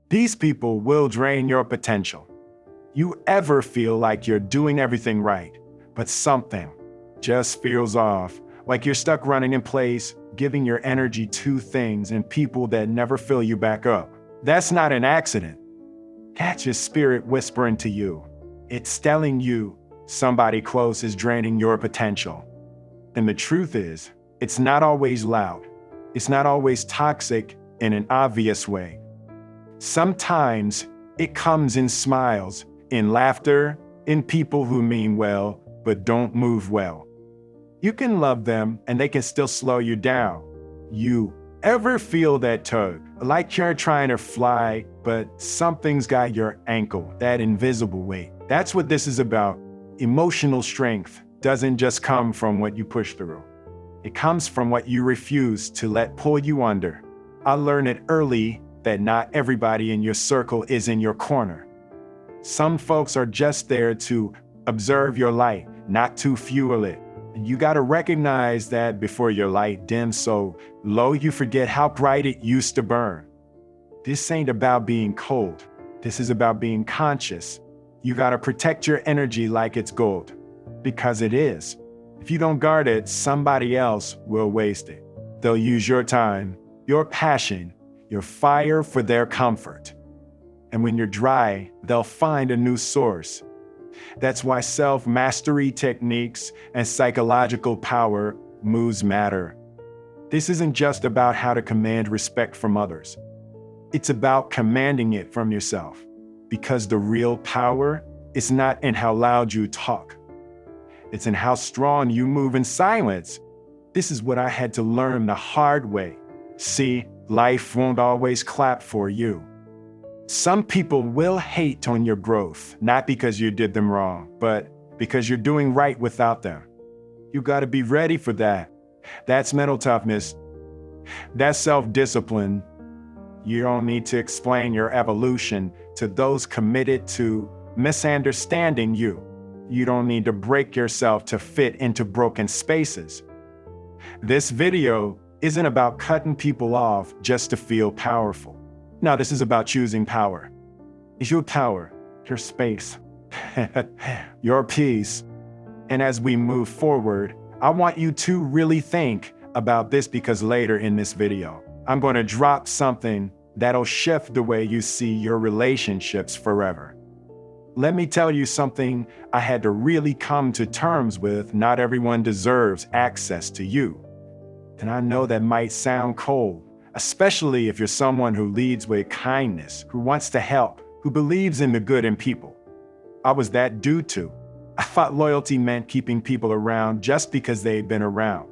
These people will drain your potential. You ever feel like you're doing everything right, but something just feels off, like you're stuck running in place, giving your energy to things and people that never fill you back up? That's not an accident. That's your spirit whispering to you. It's telling you somebody close is draining your potential. And the truth is, it's not always loud. It's not always toxic in an obvious way. Sometimes it comes in smiles, in laughter, in people who mean well, but don't move well. You can love them and they can still slow you down. You ever feel that tug, like you're trying to fly, but something's got your ankle, that invisible weight? That's what this is about. Emotional strength doesn't just come from what you push through. It comes from what you refuse to let pull you under. I learned it early that not everybody in your circle is in your corner. Some folks are just there to observe your light, not to fuel it. And you gotta recognize that before your light dims so low you forget how bright it used to burn. This ain't about being cold. This is about being conscious. You gotta protect your energy like it's gold, because it is. If you don't guard it, somebody else will waste it. They'll use your time, your passion, your fire for their comfort. And when you're dry, they'll find a new source. That's why self-mastery techniques and psychological power moves matter. This isn't just about how to command respect from others. It's about commanding it from yourself. Because the real power is not in how loud you talk. It's in how strong you move in silence. This is what I had to learn the hard way. See, life won't always clap for you. Some people will hate on your growth, not because you did them wrong, but because you're doing right without them. You gotta be ready for that. That's mental toughness. That's self-discipline. You don't need to explain your evolution to those committed to misunderstanding you. You don't need to break yourself to fit into broken spaces. This video isn't about cutting people off just to feel powerful. No, this is about choosing power. It's your power, your space, your peace. And as we move forward, I want you to really think about this, because later in this video, I'm going to drop something that'll shift the way you see your relationships forever. Let me tell you something I had to really come to terms with. Not everyone deserves access to you. And I know that might sound cold, especially if you're someone who leads with kindness, who wants to help, who believes in the good in people. I was that dude too. I thought loyalty meant keeping people around just because they'd been around.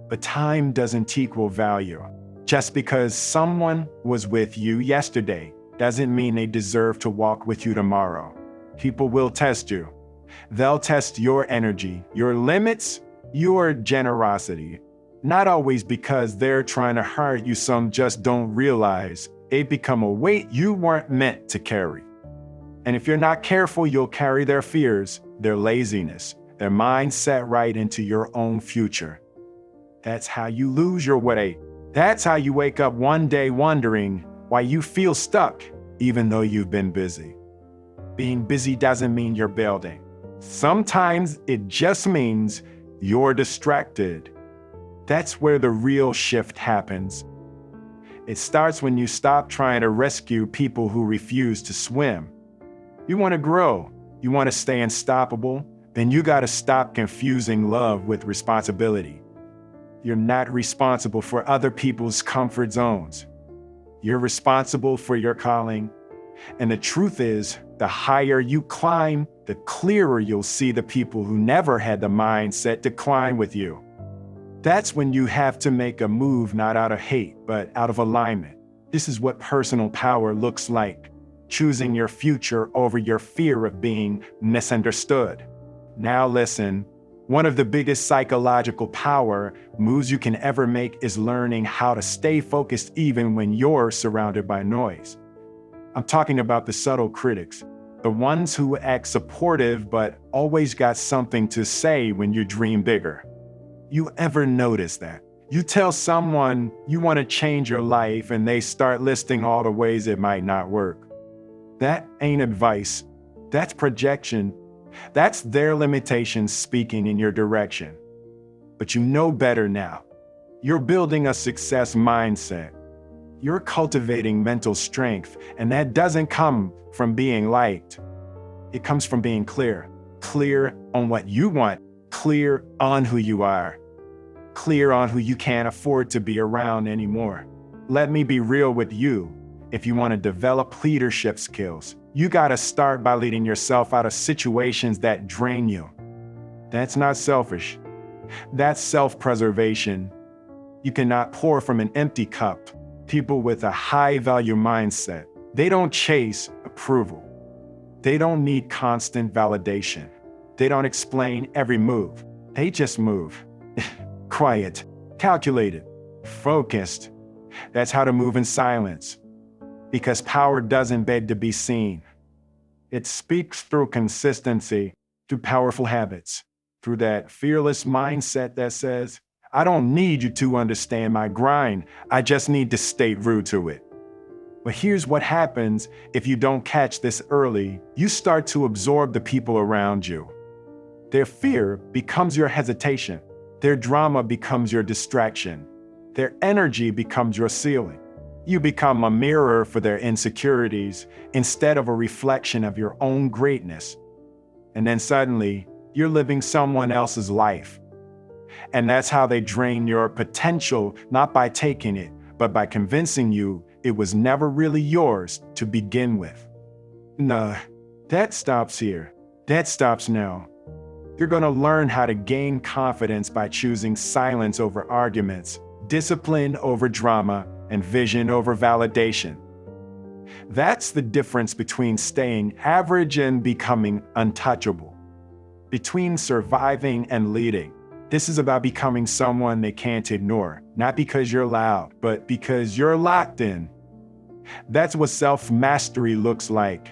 But time doesn't equal value. Just because someone was with you yesterday doesn't mean they deserve to walk with you tomorrow. People will test you. They'll test your energy, your limits, your generosity. Not always because they're trying to hurt you. Some just don't realize they become a weight you weren't meant to carry. And if you're not careful, you'll carry their fears, their laziness, their mindset right into your own future. That's how you lose your way. That's how you wake up one day wondering why you feel stuck, even though you've been busy. Being busy doesn't mean you're building. Sometimes it just means you're distracted. That's where the real shift happens. It starts when you stop trying to rescue people who refuse to swim. You want to grow, you want to stay unstoppable, then you got to stop confusing love with responsibility. You're not responsible for other people's comfort zones. You're responsible for your calling. And the truth is, the higher you climb, the clearer you'll see the people who never had the mindset to climb with you. That's when you have to make a move, not out of hate, but out of alignment. This is what personal power looks like. Choosing your future over your fear of being misunderstood. Now listen, one of the biggest psychological power moves you can ever make is learning how to stay focused even when you're surrounded by noise. I'm talking about the subtle critics, the ones who act supportive but always got something to say when you dream bigger. You ever notice that? You tell someone you want to change your life and they start listing all the ways it might not work. That ain't advice. That's projection. That's their limitations speaking in your direction. But you know better now. You're building a success mindset. You're cultivating mental strength, and that doesn't come from being liked. It comes from being clear. Clear on what you want, clear on who you are, clear on who you can't afford to be around anymore. Let me be real with you. If you want to develop leadership skills, you got to start by leading yourself out of situations that drain you. That's not selfish. That's self-preservation. You cannot pour from an empty cup. People with a high-value mindset, they don't chase approval. They don't need constant validation. They don't explain every move. They just move. Quiet, calculated, focused. That's how to move in silence. Because power doesn't beg to be seen. It speaks through consistency, through powerful habits, through that fearless mindset that says, I don't need you to understand my grind. I just need to stay true to it. But here's what happens if you don't catch this early. You start to absorb the people around you. Their fear becomes your hesitation. Their drama becomes your distraction. Their energy becomes your ceiling. You become a mirror for their insecurities instead of a reflection of your own greatness. And then suddenly, you're living someone else's life. And that's how they drain your potential, not by taking it, but by convincing you it was never really yours to begin with. Nah, that stops here. That stops now. You're going to learn how to gain confidence by choosing silence over arguments, discipline over drama, and vision over validation. That's the difference between staying average and becoming untouchable. Between surviving and leading. This is about becoming someone they can't ignore, not because you're loud, but because you're locked in. That's what self-mastery looks like.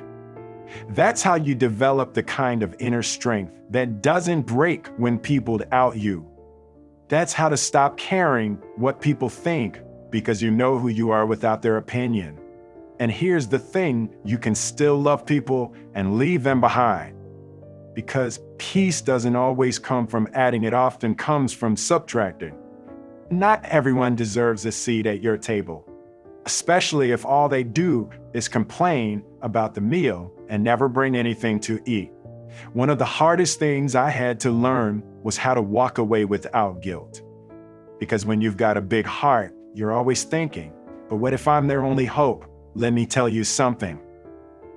That's how you develop the kind of inner strength that doesn't break when people doubt you. That's how to stop caring what people think because you know who you are without their opinion. And here's the thing, you can still love people and leave them behind. Because peace doesn't always come from adding, it often comes from subtracting. Not everyone deserves a seat at your table, especially if all they do is complain about the meal and never bring anything to eat. One of the hardest things I had to learn was how to walk away without guilt. Because when you've got a big heart, you're always thinking, but what if I'm their only hope? Let me tell you something.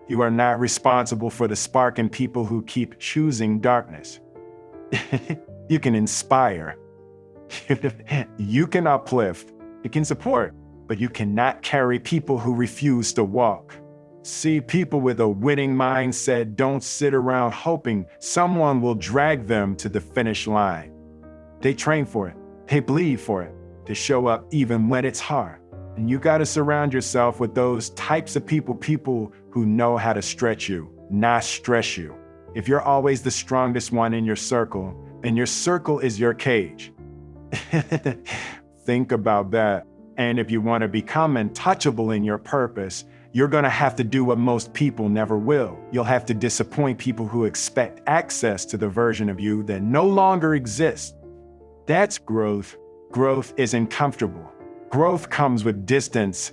You are not responsible for the spark in people who keep choosing darkness. You can inspire. You can uplift. You can support. But you cannot carry people who refuse to walk. See, people with a winning mindset don't sit around hoping someone will drag them to the finish line. They train for it. They bleed for it. They show up even when it's hard. And you got to surround yourself with those types of people who know how to stretch you, not stress you. If you're always the strongest one in your circle, then your circle is your cage. Think about that. And if you want to become untouchable in your purpose, you're going to have to do what most people never will. You'll have to disappoint people who expect access to the version of you that no longer exists. That's growth. Growth isn't comfortable. Growth comes with distance.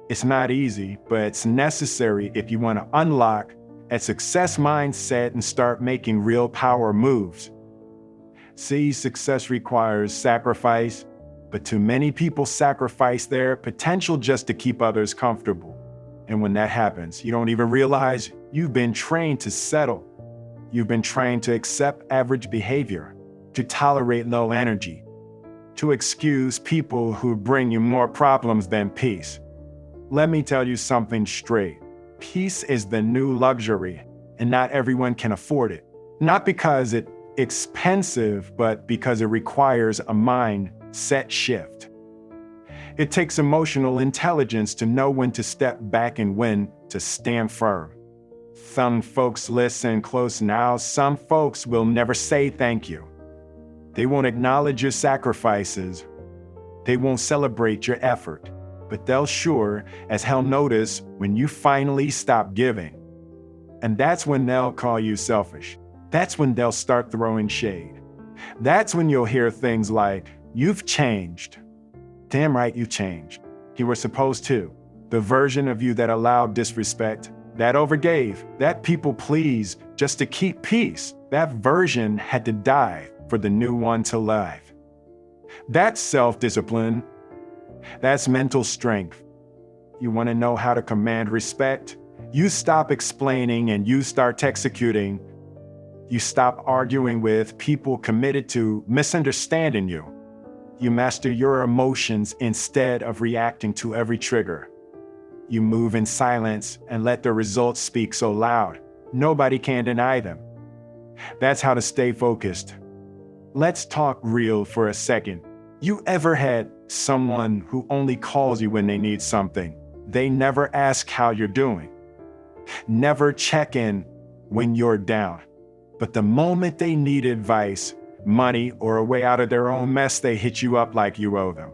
It's not easy, but it's necessary if you want to unlock a success mindset and start making real power moves. See, success requires sacrifice, but too many people sacrifice their potential just to keep others comfortable. And when that happens, you don't even realize you've been trained to settle. You've been trained to accept average behavior, to tolerate low energy, to excuse people who bring you more problems than peace. Let me tell you something straight. Peace is the new luxury, and not everyone can afford it. Not because it's expensive, but because it requires a mindset shift. It takes emotional intelligence to know when to step back and when to stand firm. Some folks listen close now. Some folks will never say thank you. They won't acknowledge your sacrifices, They won't celebrate your effort, but they'll sure as hell notice when you finally stop giving. And that's when they'll call you selfish. That's when they'll start throwing shade. That's when you'll hear things like, "You've changed." Damn right you changed. You were supposed to. The version of you that allowed disrespect, that overgave, that people please just to keep peace, that version had to die for the new one to live. That's self-discipline. That's mental strength. You want to know how to command respect? You stop explaining and you start executing. You stop arguing with people committed to misunderstanding you. You master your emotions instead of reacting to every trigger. You move in silence and let the results speak so loud, nobody can deny them. That's how to stay focused. Let's talk real for a second. You ever had someone who only calls you when they need something? They never ask how you're doing. Never check in when you're down. But the moment they need advice, money, or a way out of their own mess, they hit you up like you owe them.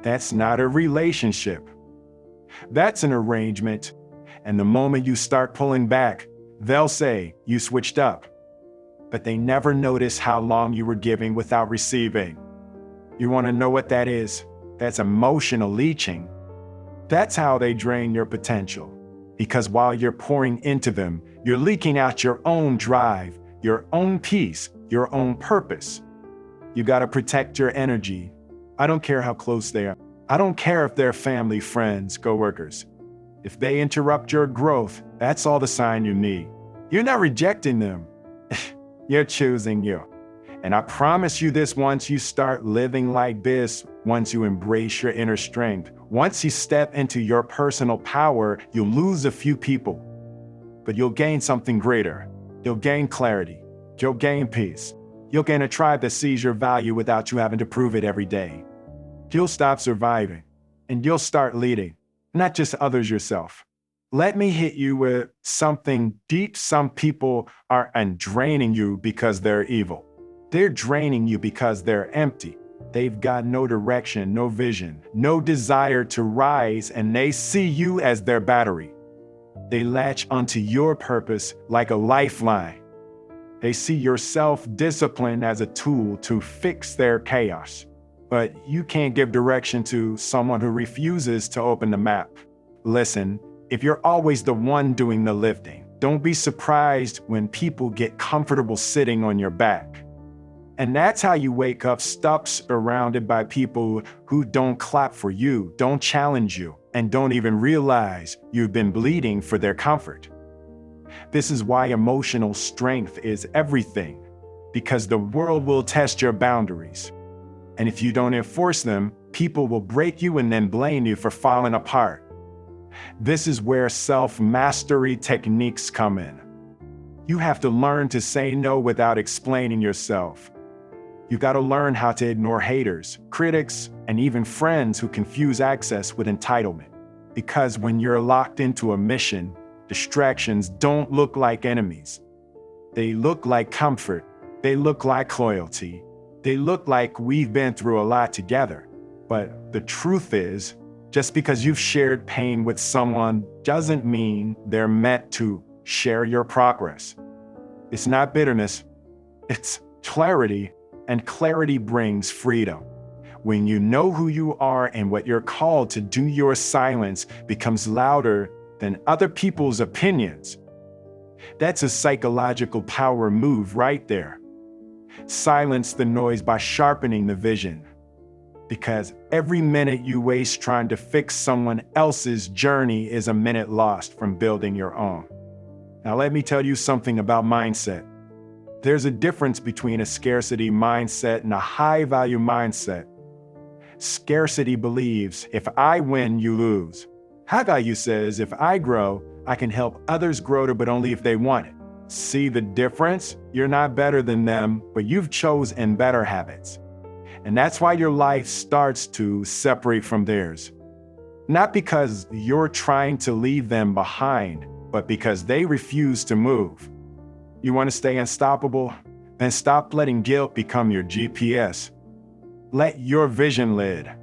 That's not a relationship. That's an arrangement. And the moment you start pulling back, they'll say you switched up. But they never notice how long you were giving without receiving. You want to know what that is? That's emotional leeching. That's how they drain your potential. Because while you're pouring into them, you're leaking out your own drive, your own peace, your own purpose. You got to protect your energy. I don't care how close they are. I don't care if they're family, friends, coworkers. If they interrupt your growth, that's all the sign you need. You're not rejecting them. You're choosing you. And I promise you this, once you start living like this, once you embrace your inner strength, once you step into your personal power, you'll lose a few people, but you'll gain something greater. You'll gain clarity. You'll gain peace. You'll gain a tribe that sees your value without you having to prove it every day. You'll stop surviving, and you'll start leading, not just others, yourself. Let me hit you with something deep. Some people are draining you because they're evil. They're draining you because they're empty. They've got no direction, no vision, no desire to rise, and they see you as their battery. They latch onto your purpose like a lifeline. They see your self-discipline as a tool to fix their chaos. But you can't give direction to someone who refuses to open the map. Listen, if you're always the one doing the lifting, don't be surprised when people get comfortable sitting on your back. And that's how you wake up stuck surrounded by people who don't clap for you, don't challenge you, and don't even realize you've been bleeding for their comfort. This is why emotional strength is everything, because the world will test your boundaries. And if you don't enforce them, people will break you and then blame you for falling apart. This is where self-mastery techniques come in. You have to learn to say no without explaining yourself. You got to learn how to ignore haters, critics, and even friends who confuse access with entitlement. Because when you're locked into a mission, distractions don't look like enemies. They look like comfort. They look like loyalty. They look like we've been through a lot together. But the truth is, just because you've shared pain with someone doesn't mean they're meant to share your progress. It's not bitterness, it's clarity, and clarity brings freedom. When you know who you are and what you're called to do, your silence becomes louder than other people's opinions. That's a psychological power move right there. Silence the noise by sharpening the vision. Because every minute you waste trying to fix someone else's journey is a minute lost from building your own. Now let me tell you something about mindset. There's a difference between a scarcity mindset and a high-value mindset. Scarcity believes, if I win, you lose. High value says, if I grow, I can help others grow, but only if they want it. See the difference? You're not better than them, but you've chosen better habits. And that's why your life starts to separate from theirs. Not because you're trying to leave them behind, but because they refuse to move. You want to stay unstoppable? Then stop letting guilt become your GPS. Let your vision lead.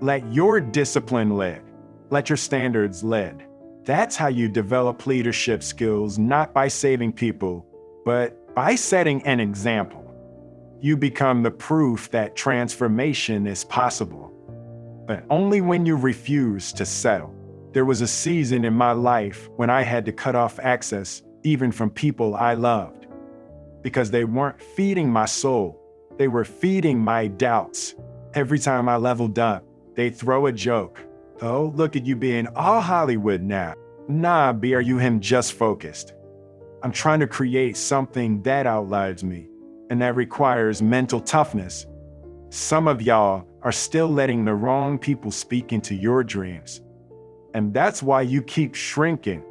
Let your discipline lead. Let your standards lead. That's how you develop leadership skills, not by saving people, but by setting an example. You become the proof that transformation is possible, but only when you refuse to settle. There was a season in my life when I had to cut off access, even from people I loved, because they weren't feeding my soul. They were feeding my doubts. Every time I leveled up, they'd throw a joke. Oh, look at you being all Hollywood now. Nah, B, are you him just focused? I'm trying to create something that outlives me, and that requires mental toughness. Some of y'all are still letting the wrong people speak into your dreams. And that's why you keep shrinking.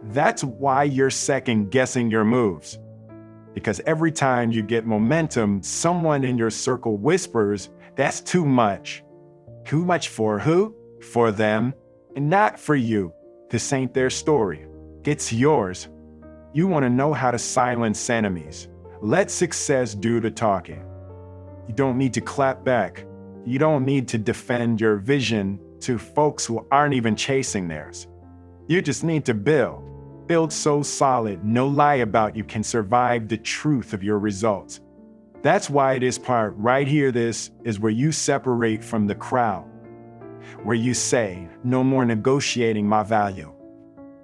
That's why you're second guessing your moves. Because every time you get momentum, someone in your circle whispers, that's too much. Too much for who? For them, and not for you. This ain't their story. It's yours. You want to know how to silence enemies. Let success do the talking. You don't need to clap back. You don't need to defend your vision to folks who aren't even chasing theirs. You just need to build. Build so solid, no lie about you can survive the truth of your results. That's why this part right here, this is where you separate from the crowd. Where you say, no more negotiating my value.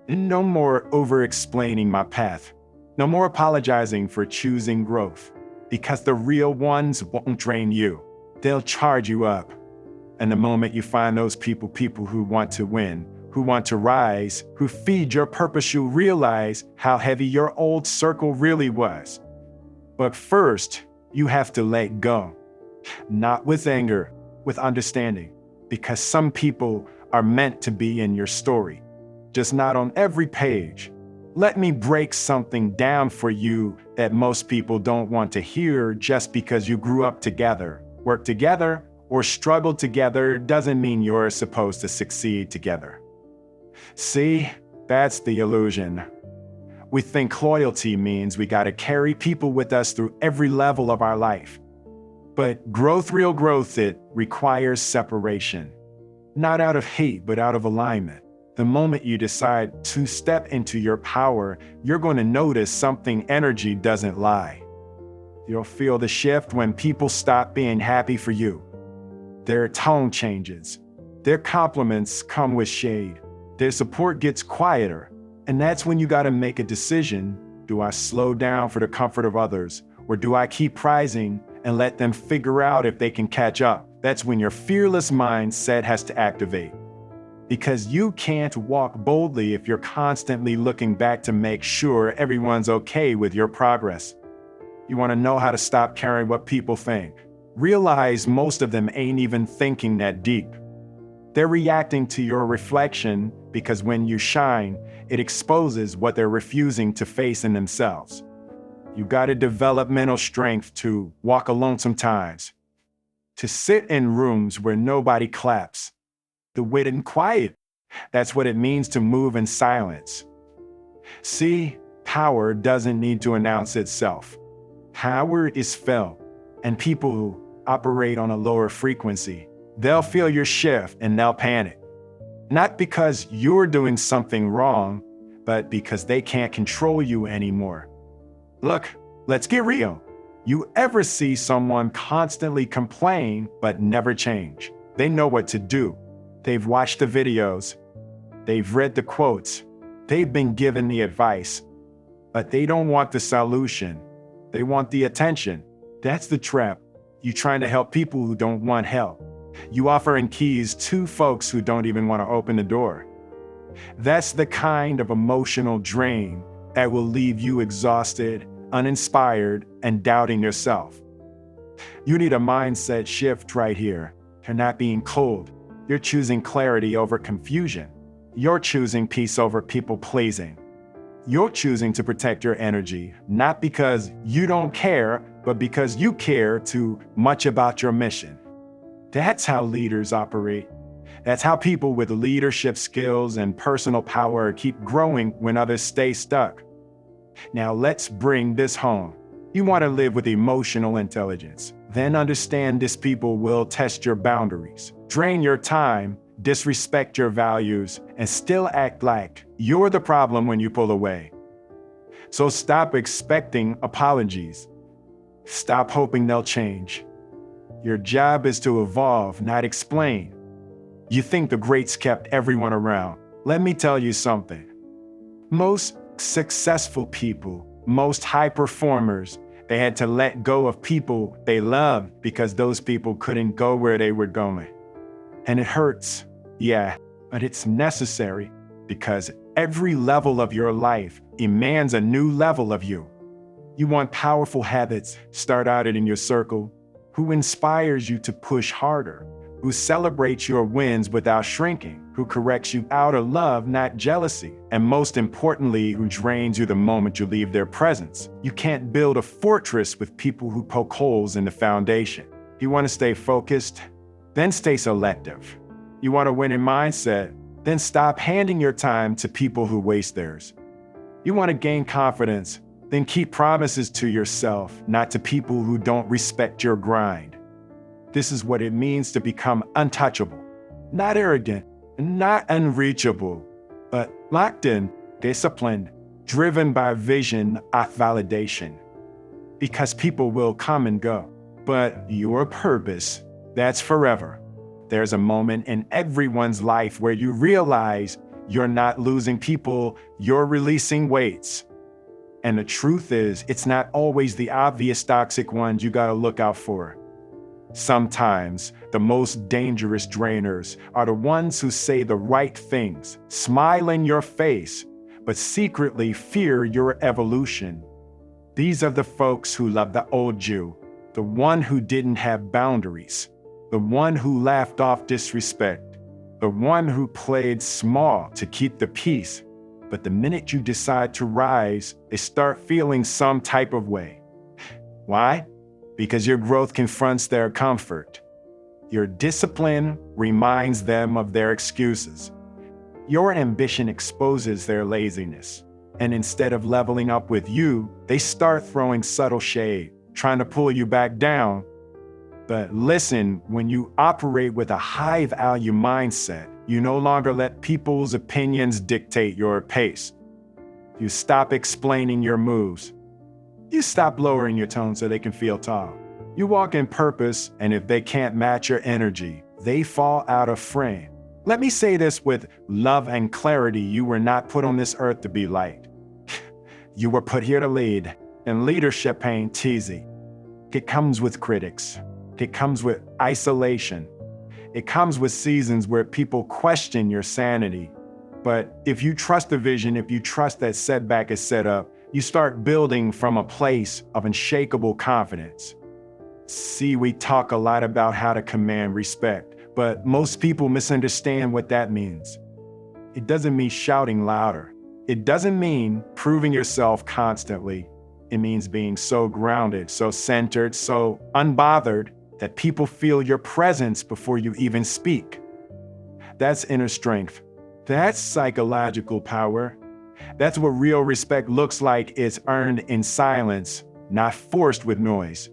No more over-explaining my path. No more apologizing for choosing growth. Because the real ones won't drain you. They'll charge you up. And the moment you find those people who want to win, who want to rise, who feed your purpose, you realize how heavy your old circle really was. But first, you have to let go. Not with anger, with understanding. Because some people are meant to be in your story, just not on every page. Let me break something down for you that most people don't want to hear. Just because you grew up together, work together, or struggle together doesn't mean you're supposed to succeed together. See, that's the illusion. We think loyalty means we gotta carry people with us through every level of our life. But growth, real growth, it requires separation. Not out of hate, but out of alignment. The moment you decide to step into your power, you're going to notice something. Energy doesn't lie. You'll feel the shift when people stop being happy for you. Their tone changes. Their compliments come with shade. Their support gets quieter. And that's when you got to make a decision. Do I slow down for the comfort of others? Or do I keep rising and let them figure out if they can catch up? That's when your fearless mindset has to activate. Because you can't walk boldly if you're constantly looking back to make sure everyone's okay with your progress. You want to know how to stop caring what people think. Realize most of them ain't even thinking that deep. They're reacting to your reflection because when you shine, it exposes what they're refusing to face in themselves. You got to develop mental strength to walk alone sometimes, to sit in rooms where nobody claps, to wait and quiet. That's what it means to move in silence. See, power doesn't need to announce itself. Power is felt, and people who operate on a lower frequency, they'll feel your shift and they'll panic. Not because you're doing something wrong, but because they can't control you anymore. Look, let's get real. You ever see someone constantly complain but never change? They know what to do. They've watched the videos. They've read the quotes. They've been given the advice. But they don't want the solution. They want the attention. That's the trap. You're trying to help people who don't want help. You offering keys to folks who don't even want to open the door. That's the kind of emotional drain that will leave you exhausted, uninspired, and doubting yourself. You need a mindset shift right here. You're not being cold. You're choosing clarity over confusion. You're choosing peace over people pleasing. You're choosing to protect your energy, not because you don't care, but because you care too much about your mission. That's how leaders operate. That's how people with leadership skills and personal power keep growing when others stay stuck. Now let's bring this home. You want to live with emotional intelligence. Then understand these people will test your boundaries, drain your time, disrespect your values, and still act like you're the problem when you pull away. So stop expecting apologies. Stop hoping they'll change. Your job is to evolve, not explain. You think the greats kept everyone around. Let me tell you something. Most successful people, most high performers, they had to let go of people they loved because those people couldn't go where they were going. And it hurts, yeah, but it's necessary because every level of your life demands a new level of you. You want powerful habits, start out in your circle. Who inspires you to push harder? Who celebrates your wins without shrinking? Who corrects you out of love, not jealousy? And most importantly, who drains you the moment you leave their presence? You can't build a fortress with people who poke holes in the foundation. You want to stay focused? Then stay selective. You want a winning mindset? Then stop handing your time to people who waste theirs. You want to gain confidence? Then keep promises to yourself, not to people who don't respect your grind. This is what it means to become untouchable, not arrogant, not unreachable, but locked in, disciplined, driven by vision, not validation. Because people will come and go, but your purpose, that's forever. There's a moment in everyone's life where you realize you're not losing people, you're releasing weights. And the truth is, it's not always the obvious toxic ones you gotta look out for. Sometimes the most dangerous drainers are the ones who say the right things, smile in your face, but secretly fear your evolution. These are the folks who love the old you, the one who didn't have boundaries, the one who laughed off disrespect, the one who played small to keep the peace. But the minute you decide to rise, they start feeling some type of way. Why? Because your growth confronts their comfort. Your discipline reminds them of their excuses. Your ambition exposes their laziness. And instead of leveling up with you, they start throwing subtle shade, trying to pull you back down. But listen, when you operate with a high-value mindset, you no longer let people's opinions dictate your pace. You stop explaining your moves. You stop lowering your tone so they can feel tall. You walk in purpose, and if they can't match your energy, they fall out of frame. Let me say this with love and clarity. You were not put on this earth to be liked. You were put here to lead, and leadership ain't easy. It comes with critics. It comes with isolation. It comes with seasons where people question your sanity. But if you trust the vision, if you trust that setback is set up, you start building from a place of unshakable confidence. See, we talk a lot about how to command respect, but most people misunderstand what that means. It doesn't mean shouting louder. It doesn't mean proving yourself constantly. It means being so grounded, so centered, so unbothered that people feel your presence before you even speak. That's inner strength. That's psychological power. That's what real respect looks like. It's earned in silence, not forced with noise.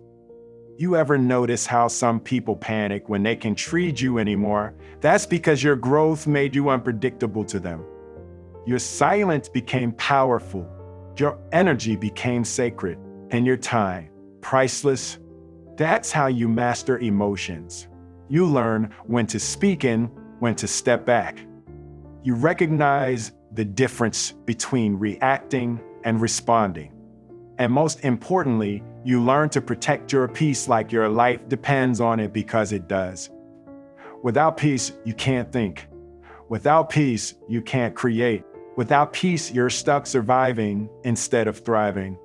You ever notice how some people panic when they can't treat you anymore? That's because your growth made you unpredictable to them. Your silence became powerful. Your energy became sacred, and your time priceless. That's how you master emotions. You learn when to speak in, when to step back. You recognize the difference between reacting and responding. And most importantly, you learn to protect your peace like your life depends on it, because it does. Without peace, you can't think. Without peace, you can't create. Without peace, you're stuck surviving instead of thriving.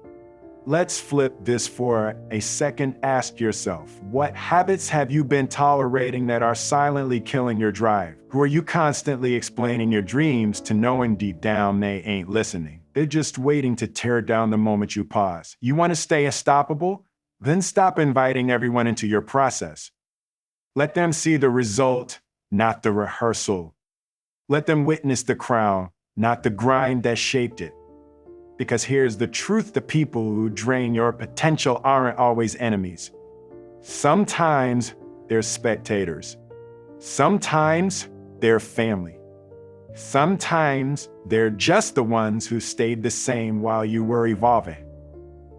Let's flip this for a second. Ask yourself, what habits have you been tolerating that are silently killing your drive? Who are you constantly explaining your dreams to, knowing deep down they ain't listening? They're just waiting to tear down the moment you pause. You want to stay unstoppable? Then stop inviting everyone into your process. Let them see the result, not the rehearsal. Let them witness the crown, not the grind that shaped it. Because here's the truth: the people who drain your potential aren't always enemies. Sometimes they're spectators. Sometimes they're family. Sometimes they're just the ones who stayed the same while you were evolving.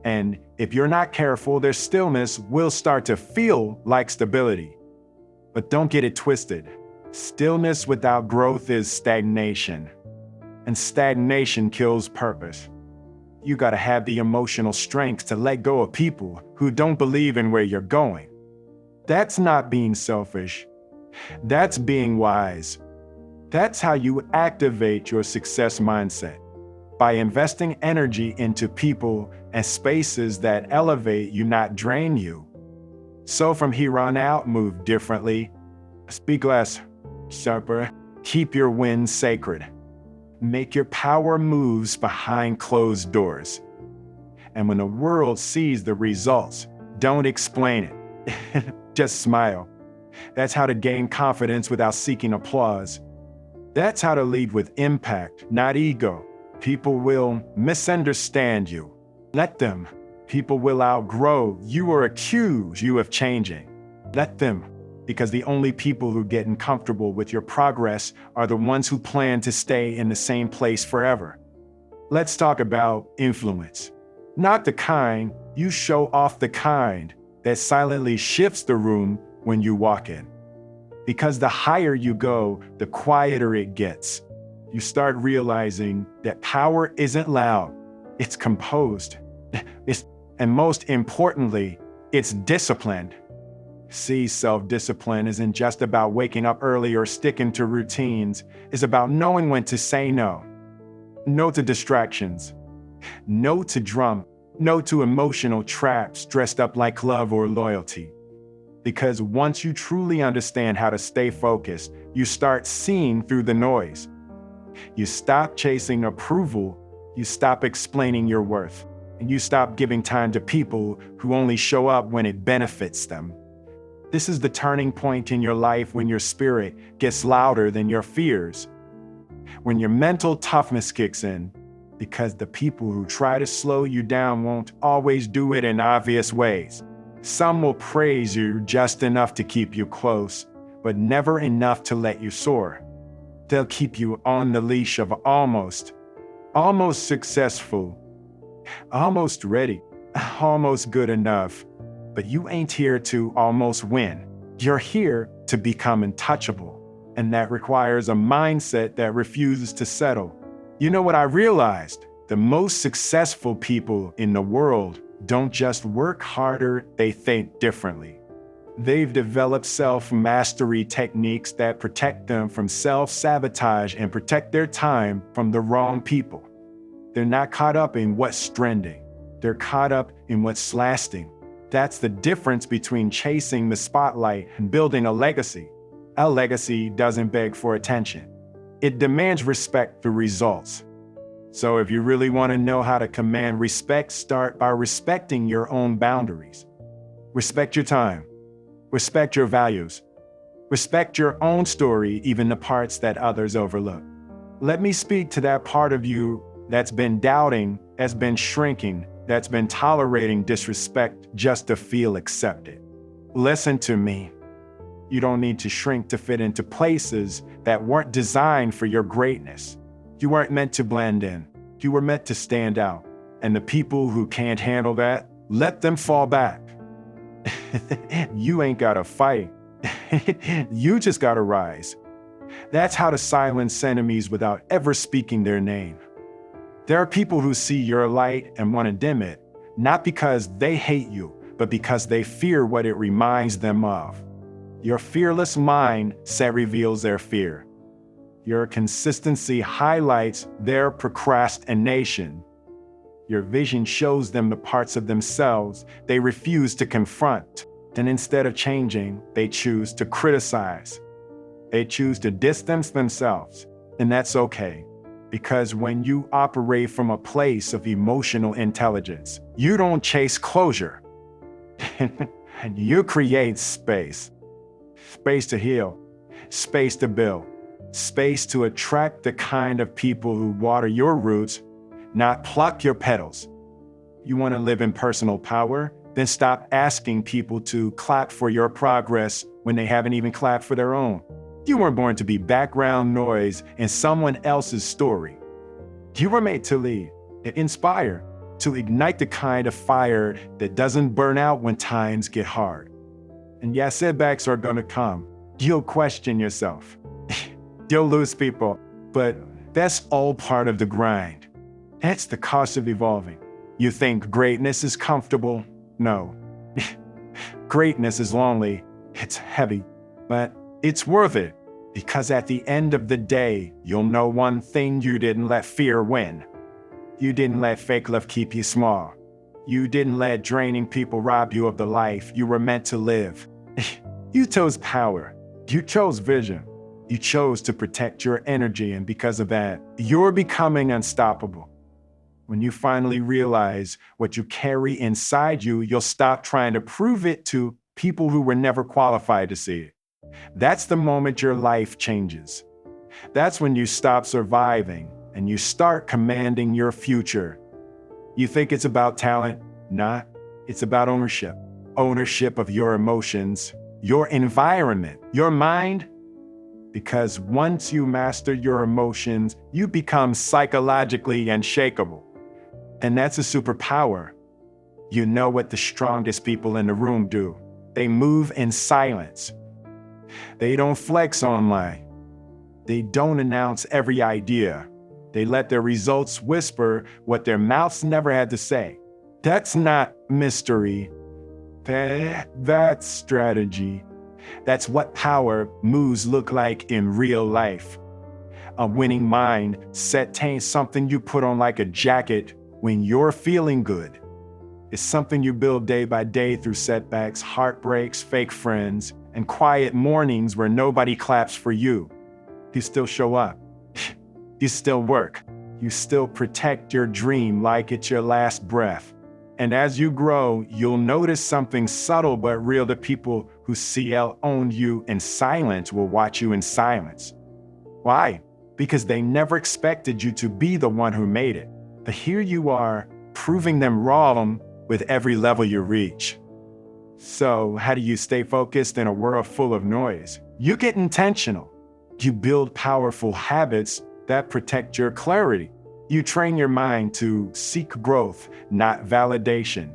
And if you're not careful, their stillness will start to feel like stability. But don't get it twisted. Stillness without growth is stagnation. And stagnation kills purpose. You gotta have the emotional strength to let go of people who don't believe in where you're going. That's not being selfish. That's being wise. That's how you activate your success mindset, by investing energy into people and spaces that elevate you, not drain you. So from here on out, move differently, speak less, sharper, keep your wins sacred. Make your power moves behind closed doors. And when the world sees the results, don't explain it. Just smile. That's how to gain confidence without seeking applause. That's how to lead with impact, not ego. People will misunderstand you. Let them. People will outgrow you or accuse you of changing. Let them, because the only people who get uncomfortable with your progress are the ones who plan to stay in the same place forever. Let's talk about influence. Not the kind you show off, the kind that silently shifts the room when you walk in. Because the higher you go, the quieter it gets. You start realizing that power isn't loud, it's composed. And most importantly, it's disciplined. See, self-discipline isn't just about waking up early or sticking to routines. It's about knowing when to say no. No to distractions. No to drama. No to emotional traps dressed up like love or loyalty. Because once you truly understand how to stay focused, you start seeing through the noise. You stop chasing approval, you stop explaining your worth, and you stop giving time to people who only show up when it benefits them. This is the turning point in your life, when your spirit gets louder than your fears. When your mental toughness kicks in, because the people who try to slow you down won't always do it in obvious ways. Some will praise you just enough to keep you close, but never enough to let you soar. They'll keep you on the leash of almost successful, almost ready, almost good enough. But you ain't here to almost win. You're here to become untouchable. And that requires a mindset that refuses to settle. You know what I realized? The most successful people in the world don't just work harder, they think differently. They've developed self-mastery techniques that protect them from self-sabotage and protect their time from the wrong people. They're not caught up in what's trending. They're caught up in what's lasting. That's the difference between chasing the spotlight and building a legacy. A legacy doesn't beg for attention. It demands respect through results. So if you really want to know how to command respect, start by respecting your own boundaries. Respect your time. Respect your values. Respect your own story, even the parts that others overlook. Let me speak to that part of you that's been doubting, that's been shrinking, that's been tolerating disrespect just to feel accepted. Listen to me. You don't need to shrink to fit into places that weren't designed for your greatness. You weren't meant to blend in. You were meant to stand out. And the people who can't handle that, let them fall back. You ain't gotta fight. You just gotta rise. That's how to silence enemies without ever speaking their name. There are people who see your light and want to dim it, not because they hate you, but because they fear what it reminds them of. Your fearless mindset reveals their fear. Your consistency highlights their procrastination. Your vision shows them the parts of themselves they refuse to confront. Then instead of changing, they choose to criticize. They choose to distance themselves. And that's okay. Because when you operate from a place of emotional intelligence, you don't chase closure. And you create space. Space to heal. Space to build. Space to attract the kind of people who water your roots, not pluck your petals. You want to live in personal power? Then stop asking people to clap for your progress when they haven't even clapped for their own. You weren't born to be background noise in someone else's story. You were made to lead, to inspire, to ignite the kind of fire that doesn't burn out when times get hard. And yeah, setbacks are gonna come. You'll question yourself. You'll lose people, but that's all part of the grind. That's the cost of evolving. You think greatness is comfortable? No. Greatness is lonely, it's heavy, but it's worth it, because at the end of the day, you'll know one thing: you didn't let fear win. You didn't let fake love keep you small. You didn't let draining people rob you of the life you were meant to live. You chose power. You chose vision. You chose to protect your energy, and because of that, you're becoming unstoppable. When you finally realize what you carry inside you, you'll stop trying to prove it to people who were never qualified to see it. That's the moment your life changes. That's when you stop surviving and you start commanding your future. You think it's about talent? Nah, it's about ownership. Ownership of your emotions, your environment, your mind. Because once you master your emotions, you become psychologically unshakable. And that's a superpower. You know what the strongest people in the room do. They move in silence. They don't flex online. They don't announce every idea. They let their results whisper what their mouths never had to say. That's not mystery. That's strategy. That's what power moves look like in real life. A winning mindset ain't something you put on like a jacket when you're feeling good. It's something you build day by day through setbacks, heartbreaks, fake friends, and quiet mornings where nobody claps for you. You still show up. You still work. You still protect your dream like it's your last breath. And as you grow, you'll notice something subtle but real. The people who CL owned you in silence will watch you in silence. Why? Because they never expected you to be the one who made it. But here you are, proving them wrong with every level you reach. So how do you stay focused in a world full of noise? You get intentional. You build powerful habits that protect your clarity. You train your mind to seek growth, not validation.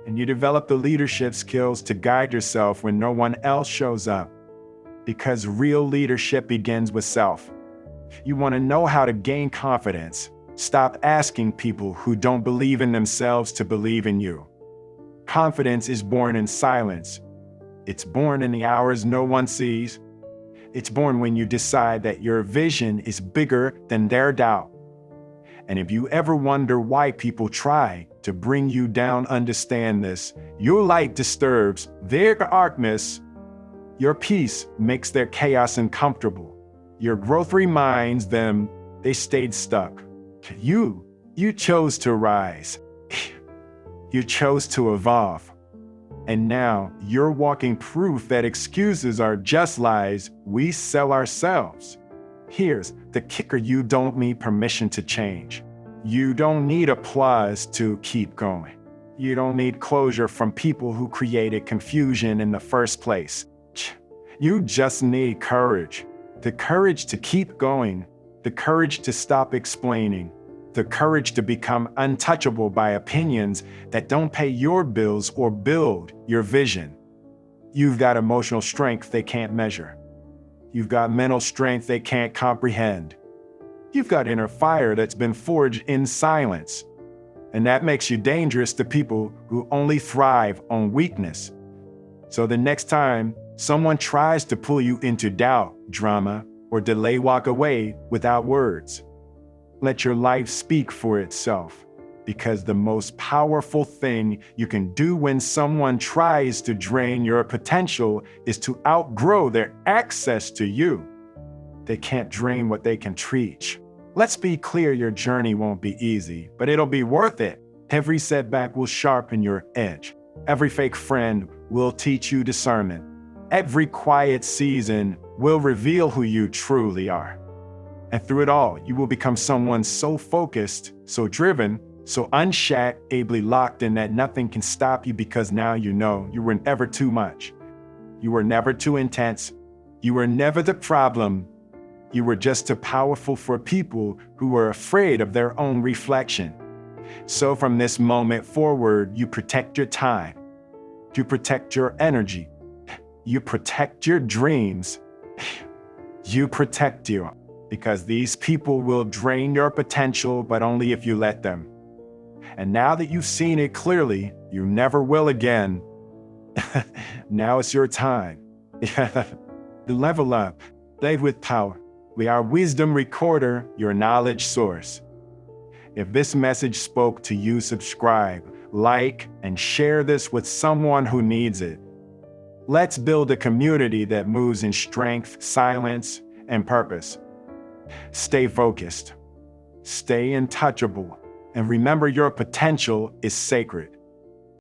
And you develop the leadership skills to guide yourself when no one else shows up. Because real leadership begins with self. You want to know how to gain confidence. Stop asking people who don't believe in themselves to believe in you. Confidence is born in silence. It's born in the hours no one sees. It's born when you decide that your vision is bigger than their doubt. And if you ever wonder why people try to bring you down, understand this. Your light disturbs their darkness. Your peace makes their chaos uncomfortable. Your growth reminds them they stayed stuck. You chose to rise. You chose to evolve. And now you're walking proof that excuses are just lies we sell ourselves. Here's the kicker: you don't need permission to change. You don't need applause to keep going. You don't need closure from people who created confusion in the first place. You just need courage. The courage to keep going. The courage to stop explaining. The courage to become untouchable by opinions that don't pay your bills or build your vision. You've got emotional strength they can't measure. You've got mental strength they can't comprehend. You've got inner fire that's been forged in silence. And that makes you dangerous to people who only thrive on weakness. So the next time someone tries to pull you into doubt, drama, or delay, walk away without words. Let your life speak for itself, because the most powerful thing you can do when someone tries to drain your potential is to outgrow their access to you. They can't drain what they can reach. Let's be clear, your journey won't be easy, but it'll be worth it. Every setback will sharpen your edge. Every fake friend will teach you discernment. Every quiet season will reveal who you truly are. And through it all, you will become someone so focused, so driven, so unshakably locked in that nothing can stop you, because now you know you were never too much. You were never too intense. You were never the problem. You were just too powerful for people who were afraid of their own reflection. So from this moment forward, you protect your time. You protect your energy. You protect your dreams. You protect you, because these people will drain your potential, but only if you let them. And now that you've seen it clearly, you never will again. Now it's your time. Level up. Live with power. We are Wisdom Recorder, your knowledge source. If this message spoke to you, subscribe, like, and share this with someone who needs it. Let's build a community that moves in strength, silence, and purpose. Stay focused. Stay untouchable. And remember, your potential is sacred.